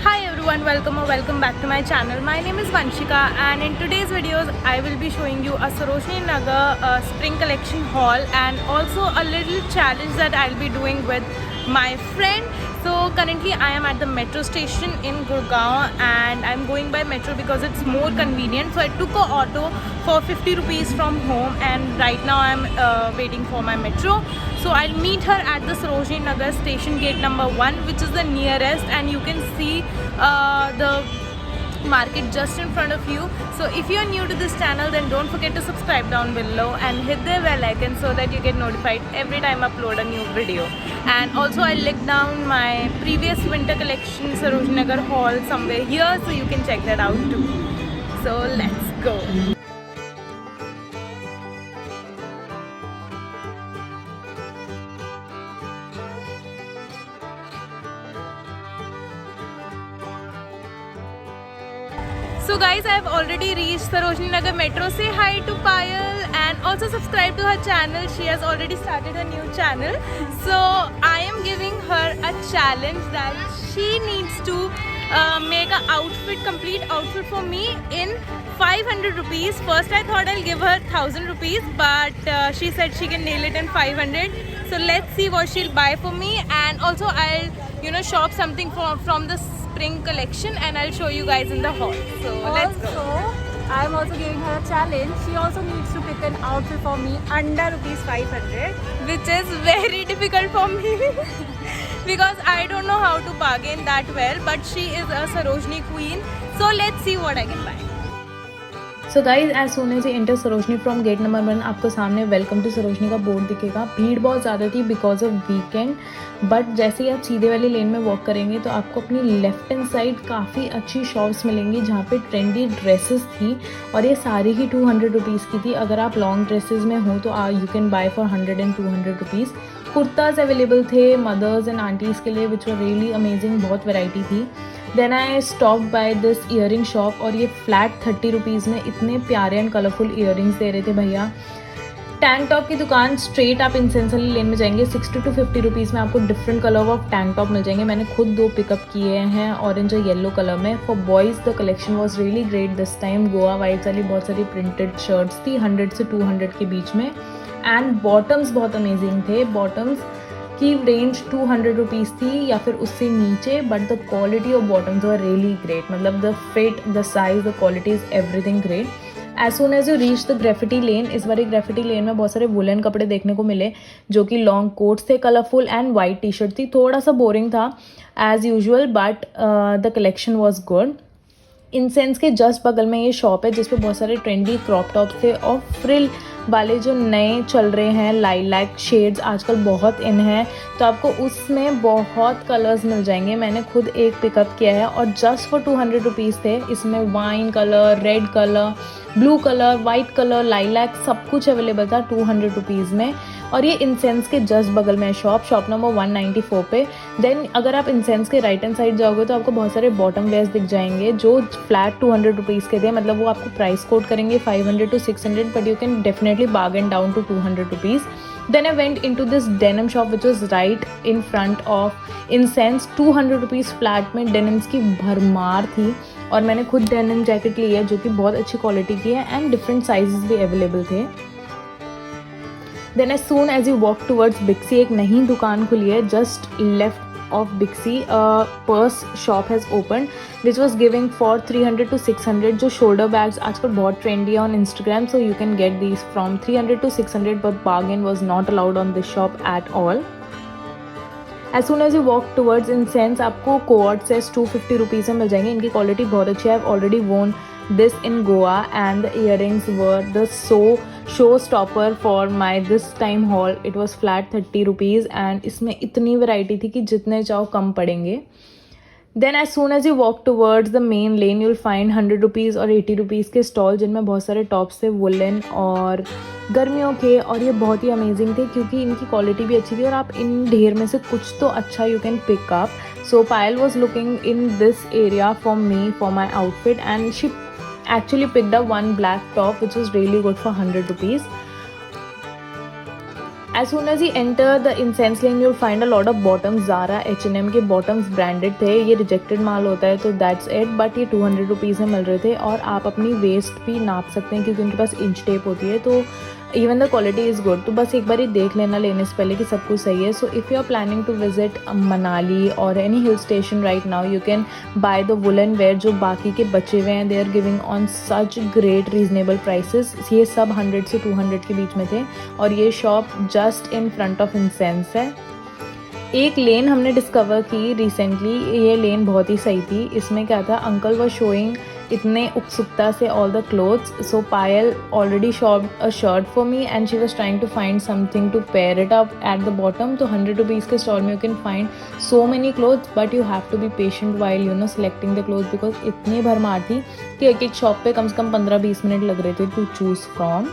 Hi everyone, welcome back to my channel. My name is Vanshika and in today's videos I will be showing you a Sarojini Nagar spring collection haul and also a little challenge that I'll be doing with my friend. So currently I am at the metro station in Gurgaon and I'm going by metro because it's more convenient. So I took a auto for 50 rupees from home and right now I'm waiting for my metro. So I'll meet her at the Sarojini Nagar station gate number 1, which is the nearest, and you can see the market just in front of you. So if you are new to this channel, then don't forget to subscribe down below and hit the bell icon so that you get notified every time I upload a new video. And also I'll link down my previous winter collection Sarojini Nagar haul somewhere here, so you can check that out too. So let's go. So guys, I have already reached Sarojini Nagar Metro. Say hi to Payal and also subscribe to her channel. She has already started a new channel. So I am giving her a challenge that she needs to make a complete outfit for me in 500 rupees. First I thought I'll give her 1000 rupees, but she said she can nail it in 500. So let's see what she'll buy for me, and also I'll shop something from the spring collection and I'll show you guys in the haul. So let's go. I'm also giving her a challenge. She also needs to pick an outfit for me under rupees 500, which is very difficult for me because I don't know how to bargain that well, but she is a Sarojini queen. So let's see what I can buy. So guys as soon as enter Sarojini from gate number 1 आपको सामने welcome to Sarojini का board दिखेगा. भीड़ बहुत ज़्यादा थी because of weekend, but जैसे ही आप सीधे वाली लेन में वॉक करेंगे तो आपको अपनी लेफ्ट हैंड साइड काफ़ी अच्छी शॉप्स मिलेंगी जहाँ पे ट्रेंडी ड्रेसेस थी, और ये सारी ही 200 रुपीज़ की थी. अगर आप लॉन्ग ड्रेसेस में हो तो you can buy for 100 and 200 rupees. Kurtas available थे मदर्स एंड आंटीज़ के लिए, विच वर रियली अमेजिंग. बहुत वैरायटी थी. Then I stop by this earring shop, और ये फ्लैट 30 रुपीज़ में इतने प्यारे एंड कलरफुल ईयरिंग्स दे रहे थे भैया. टैंक टॉप की दुकान स्ट्रेट आप इंसेंस वाली लेन में जाएंगे, 60 to 50 रुपीज़ में आपको different colour of tank top मिल जाएंगे. मैंने खुद 2 पिकअप किए हैं, ऑरेंज और येलो कलर में. For boys the collection was really great this time. Goa vibes वाली बहुत सारी प्रिंटेड शर्ट्स थी 100 से 200 के बीच में, एंड बॉटम्स बहुत अमेजिंग थे. बॉटम्स की रेंज 200 रुपीज़ थी या फिर उससे नीचे, but the quality of bottoms were really great. मतलब the fit, the size, the quality is everything great. As soon as you reach the graffiti lane, इस बार ग्रेफिटी लेन में बहुत सारे वुलन कपड़े देखने को मिले जो कि लॉन्ग कोट्स थे, colourful, and white T shirt थी. थोड़ा सा बोरिंग था as usual, but the collection was good. Incense के जस्ट बगल में ये शॉप है जिसपे बहुत सारे ट्रेंडी क्रॉप टॉप्स थे और फ्रिल वाले जो नए चल रहे हैं लाइलैक शेड्स आजकल बहुत इन है, तो आपको उसमें बहुत कलर्स मिल जाएंगे. मैंने खुद एक पिकअप किया है और जस्ट फॉर 200 रुपीज़ थे. इसमें wine colour, red colour, blue colour, white colour, lilac सब कुछ अवेलेबल था 200 रुपीज़ में. और ये इंसेंस के जस्ट बगल में है शॉप नंबर 194 पे. देन अगर आप इंसेंस के राइट हैंड साइड जाओगे तो आपको बहुत सारे बॉटम वेयर्स दिख जाएंगे जो फ्लैट 200 रुपीज़ के थे. मतलब वो आपको प्राइस कोट करेंगे 500 to 600, but you can definitely bargain down to 200 rupees. Then I went into this denim shop which was right in front of Incense. 200 rupees flat में denims की भरमार थी, और मैंने खुद denim जैकेट ली है जो कि बहुत अच्छी क्वालिटी की है एंड डिफरेंट साइजेस भी अवेलेबल थे. Then as soon as you walk towards Bixi, एक नई दुकान खुली है just left of Bixi. Purse shop has open which was giving for 300 to 600. जो शोल्डर बैग्स आजकल बहुत ट्रेंडी है on Instagram, so you can get these from 300 to 600, but bargain was not allowed on this shop at all. As soon as you walk towards incense आपको coord sets 250 rupees में मिल जाएंगे. इनकी quality बहुत अच्छी है. I have already worn this in Goa and the earrings were the showstopper for my this time haul. It was flat 30 rupees and इसमें इतनी वैरायटी थी कि जितने चाहो कम पड़ेंगे. Then as soon as you walk towards the main lane you'll find 100 rupees और 80 rupees के stall जिनमें बहुत सारे टॉप्स थे वुलन और गर्मियों के, और ये बहुत ही अमेजिंग थे क्योंकि इनकी क्वालिटी भी अच्छी थी और आप इन ढेर में से कुछ तो अच्छा you can pick up. So Payal was looking in this area for me for my outfit and she actually picked up one black top which was really good for 100 rupees. As soon as you enter the incense lane, you'll find a lot of bottoms. Zara, H&M के bottoms branded थे. ये rejected माल होता है तो that's it. But ये 200 rupees में मिल रहे थे और आप अपनी वेस्ट भी नाप सकते हैं क्योंकि उनके पास इंच टेप होती है. तो even the quality is good. तो बस एक बार ही देख लेना लेने से पहले कि सब कुछ सही है. So if you are planning to visit Manali और any hill station right now, you can buy the woollen wear जो बाकी के बचे हुए हैं. They are giving on such great reasonable prices. ये सब 100 से 200 के बीच में थे और ये shop just in front of incense है. एक लेन हमने डिस्कवर की रिसेंटली. ये लेन बहुत ही सही थी. इसमें क्या था, अंकल वर शोइंग इतने उत्सुकता से all the clothes. So Payal already shopped a shirt for me and she was trying to find something to pair it up at the bottom. तो 100 रुपीज़ के स्टॉल में you can find so many clothes but you have to be patient while you know selecting the clothes because इतनी भरमार थी कि एक एक shop पे कम से कम 15-20 मिनट लग रहे थे to choose from.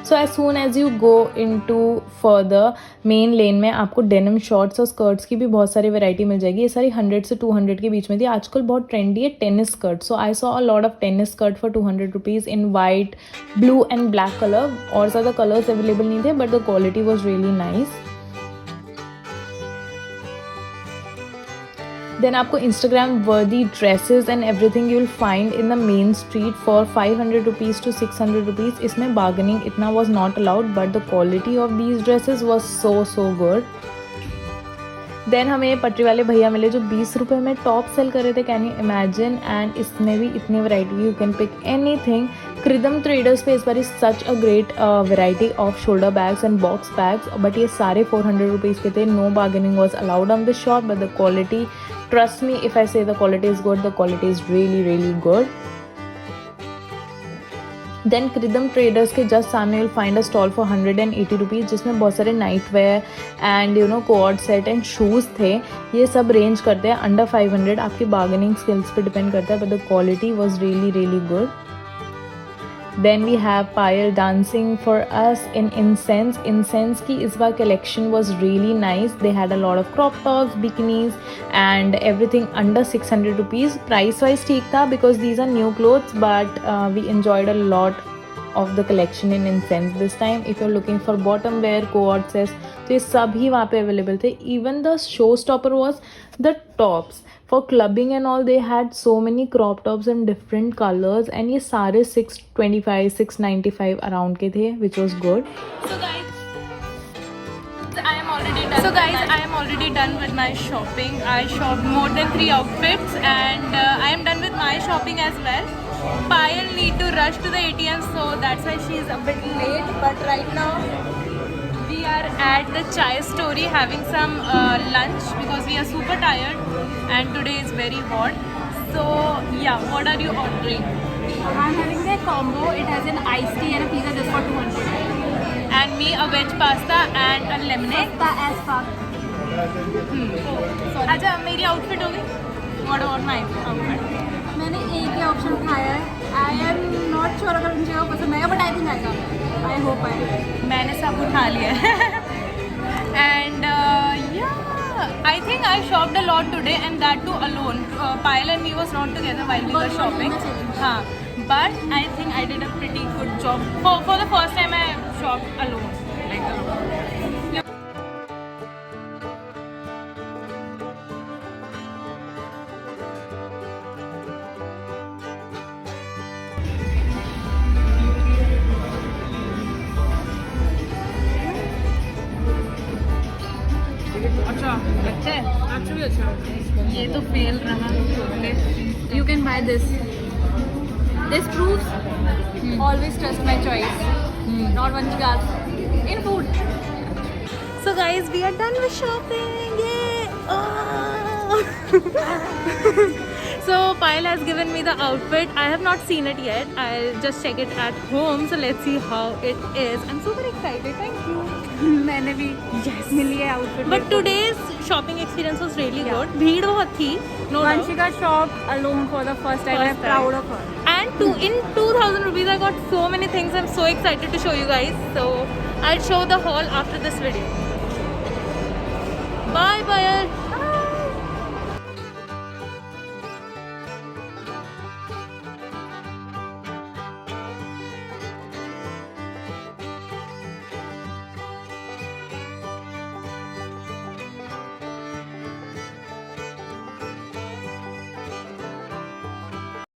So as soon as you go in to further main lane में आपको डेनिम शॉर्ट्स और स्कर्ट्स की भी बहुत सारी वैरायटी मिल जाएगी. ये सारी 100 से 200 के बीच में थी. आजकल बहुत ट्रेंडी है tennis skirt. So I saw a lot of tennis skirt for 200 rupees in white, blue and black colour. और ज़्यादा कलर्स अवेलेबल नहीं थे but the quality was really nice. Then आपको Instagram worthy dresses and everything you will find in the main street for 500 rupees to 600 rupees. इसमें bargaining इतना was not allowed but the quality of these dresses was so good. Then हमें पटरी वाले भैया मिले जो 20 रुपये में टॉप सेल कर रहे थे. Can you imagine. एंड इसमें भी इतनी variety, you can pick anything. क्रिदम ट्रेडर्स पे इस बार such a great variety of shoulder bags and box bags. But ये सारे 400 रुपीज़ के थे. No bargaining was allowed on this shop but the quality, trust me if I say the quality is good, the quality is really good. Then Kridam Traders के just सामने you'll find a stall for 180 rupees जिसमें बहुत सारे night where and you know code set and shoes थे. ये सब range करते हैं अंडर 500. आपकी बार्गेनिंग स्किल्स पे डिपेंड करता है but the quality was really good. Then we have Payal dancing for us in Incense. Incense की इस बार collection was really nice. They had a lot of crop tops, bikinis and everything under 600 rupees. Price wise ठीक था because these are new clothes but we enjoyed a lot of the collection in Incense this time. If you're looking for bottom wear, co-ord sets, तो ये सभी वहाँ पे available थे. Even the showstopper was the tops. For clubbing and all they had so many crop tops in different colors and ये सारे 625, 695 around के थे which was good. So guys, I am already done with my shopping. I shopped more than 3 outfits and I am done with my shopping as well. Payal need to rush to the ATM so that's why she is a bit late. But right now we are at the Chai Story having some lunch because we are super tired and today is very hot. So yeah, what are you ordering? I'm having the combo. It has an iced tea and a pizza just for 200. And me a veg pasta and a lemonade. Pasta as fuck. अच्छा मेरी outfit हो गई. What about my outfit? मैंने एक ही option उठाया है. I am not sure अगर मुझे वो पसंद आएगा बट आई थिंक आएगा. आई होप आएगा. मैंने सब उठा लिया है. And yeah, I think I shopped a lot today and that too alone. Payal and me was not together while we were shopping. हाँ, but I think I did a pretty good job. For the first time I shopped alone. Like alone. अच्छा भी अच्छा. ये तो fail रहा. You can buy this. This proves always trust my choice. Not Vanshika's. In food. So guys, we are done with shopping. Yay! Oh. So Payal has given me the outfit. I have not seen it yet. I'll just check it at home. So let's see how it is. I'm super excited. Thank you. मैंने भी मिली है outfit. But today's shopping experience was really good. भीड़ बहुत थी. No doubt. Vanshika shopped alone for the first time. I'm proud of her. And in 2000 rupees I got so many things. I'm so excited to show you guys. So I'll show the haul after this video. Bye Payal.